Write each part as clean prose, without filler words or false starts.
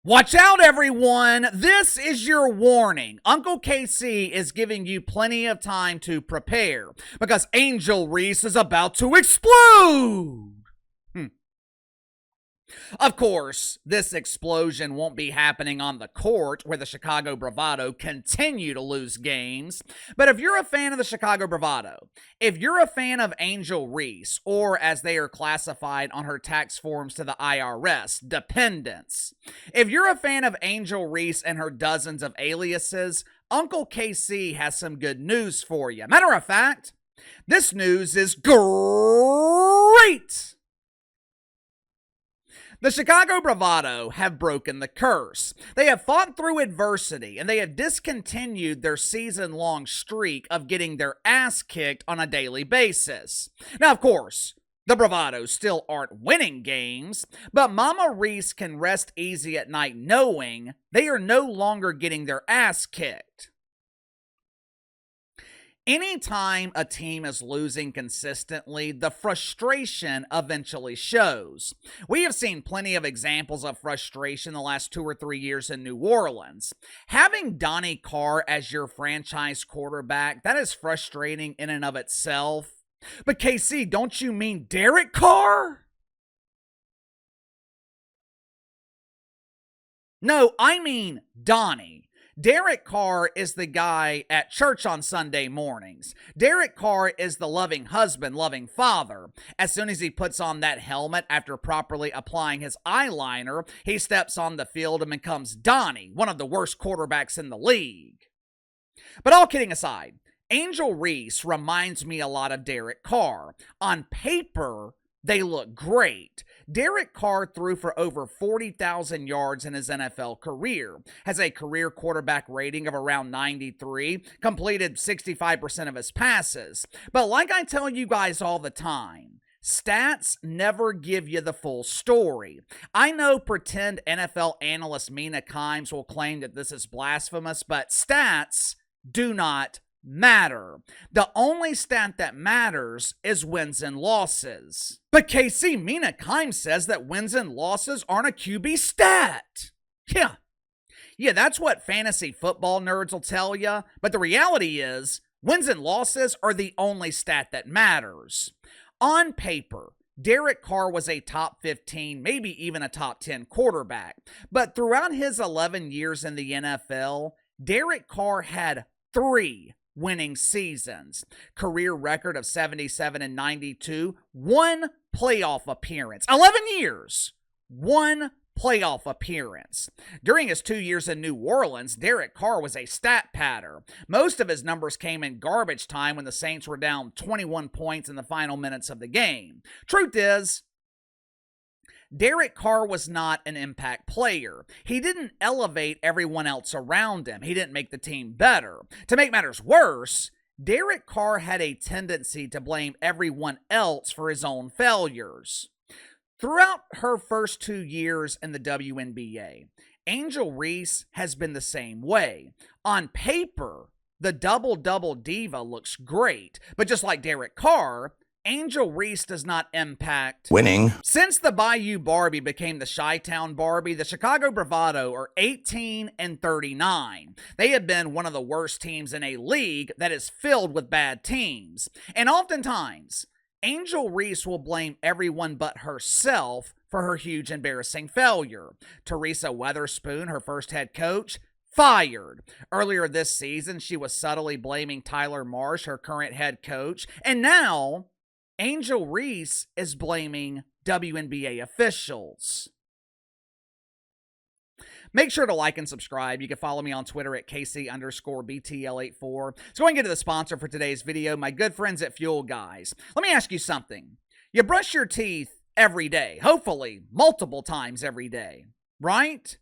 Watch out, everyone! This is your warning. Uncle KC is giving you plenty of time to prepare because Angel Reese is about to explode! Of course, this explosion won't be happening on the court where the Chicago Bravado continue to lose games. But if you're a fan of the Chicago Bravado, if you're a fan of Angel Reese, or as they are classified on her tax forms to the IRS, dependents, if you're a fan of Angel Reese and her dozens of aliases, Uncle KC has some good news for you. Matter of fact, this news is great! The Chicago Bravado have broken the curse. They have fought through adversity, and they have discontinued their season-long streak of getting their ass kicked on a daily basis. Now, of course, the Bravados still aren't winning games, but Mama Reese can rest easy at night knowing they are no longer getting their ass kicked. Anytime a team is losing consistently, the frustration eventually shows. We have seen plenty of examples of frustration the last 2 or 3 years in New Orleans. Having Donnie Carr as your franchise quarterback, that is frustrating in and of itself. But KC, don't you mean Derek Carr? No, I mean Donnie. Derek Carr is the guy at church on Sunday mornings. Derek Carr is the loving husband, loving father. As soon as he puts on that helmet after properly applying his eyeliner, he steps on the field and becomes Donnie, one of the worst quarterbacks in the league. But all kidding aside, Angel Reese reminds me a lot of Derek Carr. On paper, they look great. Derek Carr threw for over 40,000 yards in his NFL career, has a career quarterback rating of around 93, completed 65% of his passes. But like I tell you guys all the time, stats never give you the full story. I know pretend NFL analyst Mina Kimes will claim that this is blasphemous, but stats do not matter. The only stat that matters is wins and losses. But KC, Mina Kimes says that wins and losses aren't a QB stat. Yeah, that's what fantasy football nerds will tell you. But the reality is, wins and losses are the only stat that matters. On paper, Derek Carr was a top 15, maybe even a top 10 quarterback. But throughout his 11 years in the NFL, Derek Carr had 3 winning seasons, career record of 77 and 92, 1 playoff appearance, 11 years, 1 playoff appearance. During his 2 years in New Orleans, Derek Carr was a stat patter. Most of his numbers came in garbage time when the Saints were down 21 points in the final minutes of the game. Truth is, Derek Carr was not an impact player. He didn't elevate everyone else around him. He didn't make the team better. To make matters worse, Derek Carr had a tendency to blame everyone else for his own failures. Throughout her first 2 years in the WNBA, Angel Reese has been the same way. On paper, the double-double diva looks great, but just like Derek Carr, Angel Reese does not impact winning. Since the Bayou Barbie became the Chi-Town Barbie, the Chicago Bravado are 18 and 39. They have been one of the worst teams in a league that is filled with bad teams. And oftentimes, Angel Reese will blame everyone but herself for her huge embarrassing failure. Teresa Weatherspoon, her first head coach, fired. Earlier this season, she was subtly blaming Tyler Marsh, her current head coach. And now, Angel Reese is blaming WNBA officials. Make sure to like and subscribe. You can follow me on Twitter at KC_BTL84. So going to get to the sponsor for today's video, my good friends at Fuel Guys. Let me ask you something. You brush your teeth every day, hopefully multiple times every day, right?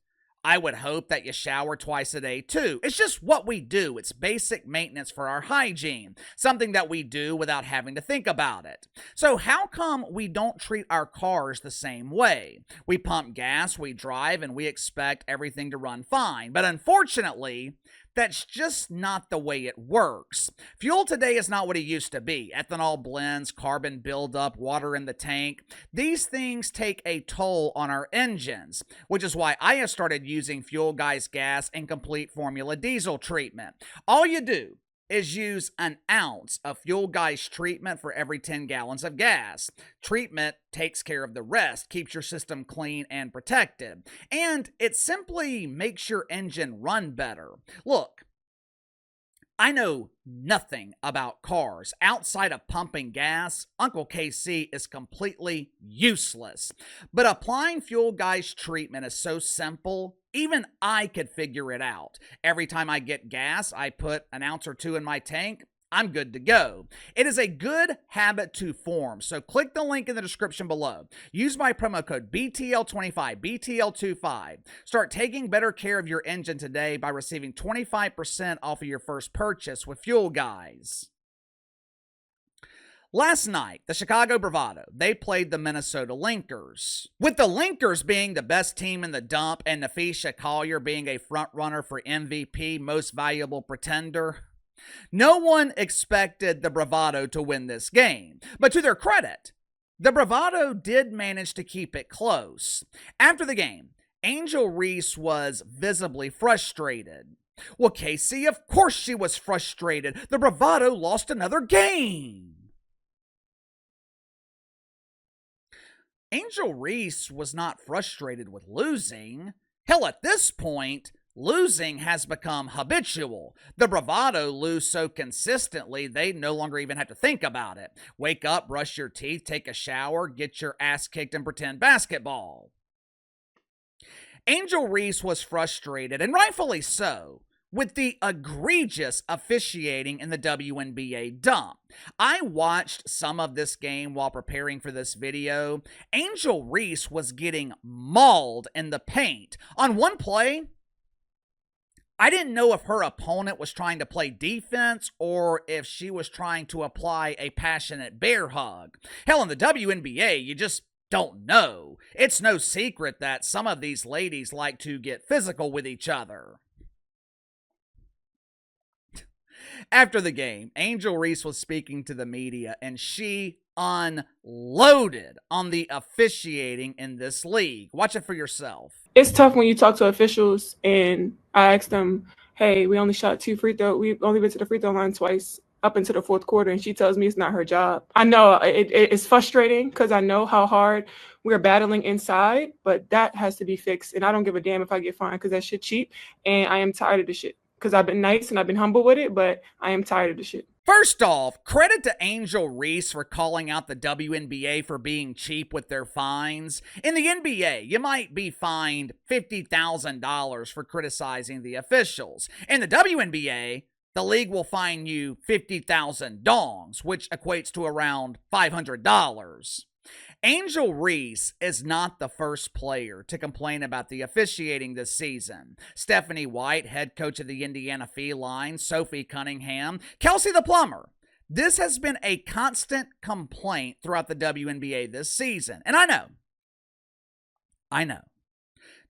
I would hope that you shower twice a day too. It's just what we do. It's basic maintenance for our hygiene, something that we do without having to think about it. So how come we don't treat our cars the same way? We pump gas, we drive, and we expect everything to run fine. But unfortunately, that's just not the way it works. Fuel today is not what it used to be. Ethanol blends, carbon buildup, water in the tank. These things take a toll on our engines, which is why I have started using Fuel Guys gas and complete formula diesel treatment. All you do is use an ounce of Fuel Guys treatment for every 10 gallons of gas. Treatment takes care of the rest, keeps your system clean and protected, and it simply makes your engine run better. Look, I know nothing about cars. Outside of pumping gas, Uncle KC is completely useless. But applying Fuel Guys treatment is so simple, even I could figure it out. Every time I get gas, I put an ounce or two in my tank. I'm good to go. It is a good habit to form, so click the link in the description below. Use my promo code BTL25, BTL25. Start taking better care of your engine today by receiving 25% off of your first purchase with Fuel Guys. Last night, the Chicago Bravado, they played the Minnesota Lynx. With the Lynx being the best team in the dump and Nafisha Collier being a front-runner for MVP, most valuable pretender, no one expected the Bravado to win this game. But to their credit, the Bravado did manage to keep it close. After the game, Angel Reese was visibly frustrated. Well, Casey, of course she was frustrated. The Bravado lost another game. Angel Reese was not frustrated with losing. Hell, at this point, losing has become habitual. The Bravado lose so consistently, they no longer even have to think about it. Wake up, brush your teeth, take a shower, get your ass kicked, and pretend basketball. Angel Reese was frustrated, and rightfully so, with the egregious officiating in the WNBA dump. I watched some of this game while preparing for this video. Angel Reese was getting mauled in the paint. On one play, I didn't know if her opponent was trying to play defense or if she was trying to apply a passionate bear hug. Hell, in the WNBA, you just don't know. It's no secret that some of these ladies like to get physical with each other. After the game, Angel Reese was speaking to the media, and she unloaded on the officiating in this league. Watch it for yourself. It's tough when you talk to officials, and I asked them, hey, we only shot 2 free throws. We only went to the free throw line twice up into the fourth quarter, and she tells me it's not her job. I know it's frustrating because I know how hard we're battling inside, but that has to be fixed, and I don't give a damn if I get fined because that shit cheap, and I am tired of the shit. Because I've been nice and I've been humble with it, but I am tired of the shit. First off, credit to Angel Reese for calling out the WNBA for being cheap with their fines. In the NBA, you might be fined $50,000 for criticizing the officials. In the WNBA, the league will fine you 50,000 dongs, which equates to around $500. Angel Reese is not the first player to complain about the officiating this season. Stephanie White, head coach of the Indiana Felines, Sophie Cunningham, Kelsey the Plumber. This has been a constant complaint throughout the WNBA this season. And I know.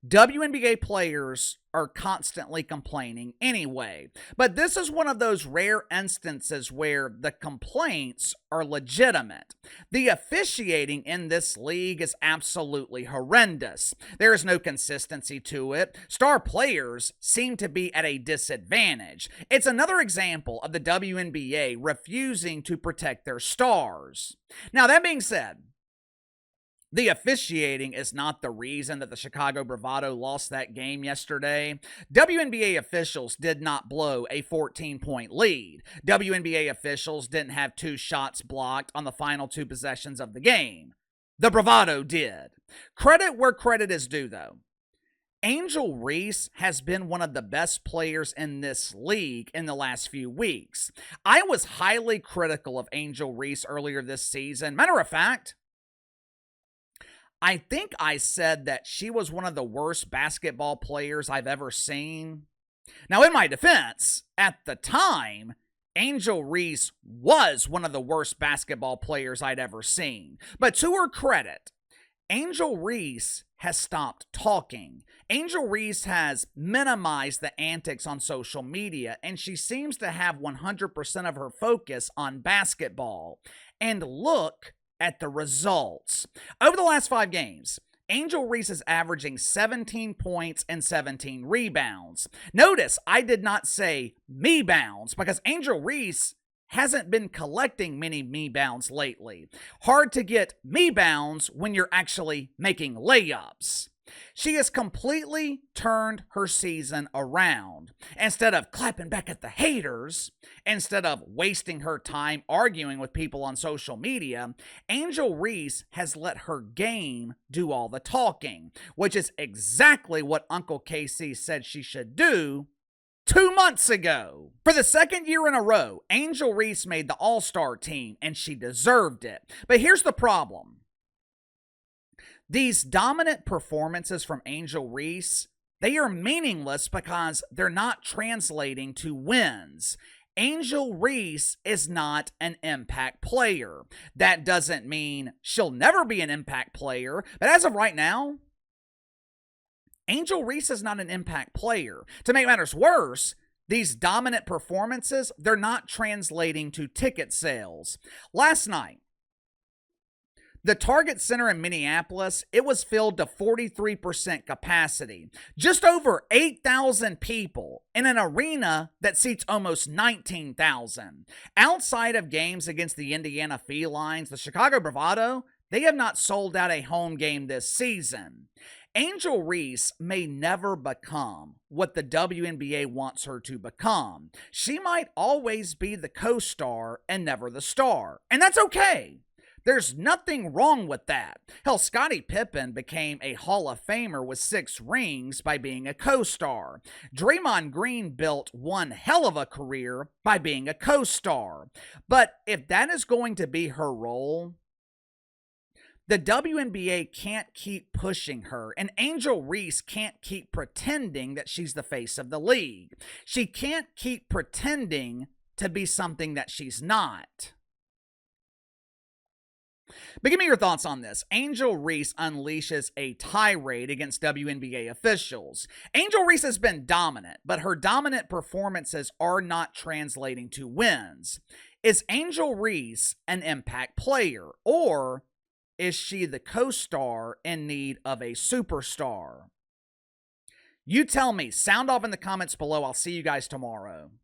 WNBA players are constantly complaining anyway, but this is one of those rare instances where the complaints are legitimate. The officiating in this league is absolutely horrendous. There is no consistency to it. Star players seem to be at a disadvantage. It's another example of the WNBA refusing to protect their stars. Now, that being said, the officiating is not the reason that the Chicago Bravado lost that game yesterday. WNBA officials did not blow a 14-point lead. WNBA officials didn't have 2 shots blocked on the final 2 possessions of the game. The Bravado did. Credit where credit is due, though. Angel Reese has been one of the best players in this league in the last few weeks. I was highly critical of Angel Reese earlier this season. Matter of fact, I think I said that she was one of the worst basketball players I've ever seen. Now, in my defense, at the time, Angel Reese was one of the worst basketball players I'd ever seen. But to her credit, Angel Reese has stopped talking. Angel Reese has minimized the antics on social media, and she seems to have 100% of her focus on basketball. And look at the results. Over the last 5 games, Angel Reese is averaging 17 points and 17 rebounds. Notice I did not say me-bounds because Angel Reese hasn't been collecting many me-bounds lately. Hard to get me-bounds when you're actually making layups. She has completely turned her season around. Instead of clapping back at the haters, instead of wasting her time arguing with people on social media, Angel Reese has let her game do all the talking, which is exactly what Uncle KC said she should do 2 months ago. For the second year in a row, Angel Reese made the All-Star team, and she deserved it. But here's the problem. These dominant performances from Angel Reese, they are meaningless because they're not translating to wins. Angel Reese is not an impact player. That doesn't mean she'll never be an impact player, but as of right now, Angel Reese is not an impact player. To make matters worse, these dominant performances, they're not translating to ticket sales. Last night, the Target Center in Minneapolis, it was filled to 43% capacity. Just over 8,000 people in an arena that seats almost 19,000. Outside of games against the Indiana Felines, the Chicago Bravado, they have not sold out a home game this season. Angel Reese may never become what the WNBA wants her to become. She might always be the co-star and never the star. And that's okay. There's nothing wrong with that. Hell, Scottie Pippen became a Hall of Famer with 6 rings by being a co-star. Draymond Green built one hell of a career by being a co-star. But if that is going to be her role, the WNBA can't keep pushing her, and Angel Reese can't keep pretending that she's the face of the league. She can't keep pretending to be something that she's not. But give me your thoughts on this. Angel Reese unleashes a tirade against WNBA officials. Angel Reese has been dominant, but her dominant performances are not translating to wins. Is Angel Reese an impact player, or is she the co-star in need of a superstar? You tell me. Sound off in the comments below. I'll see you guys tomorrow.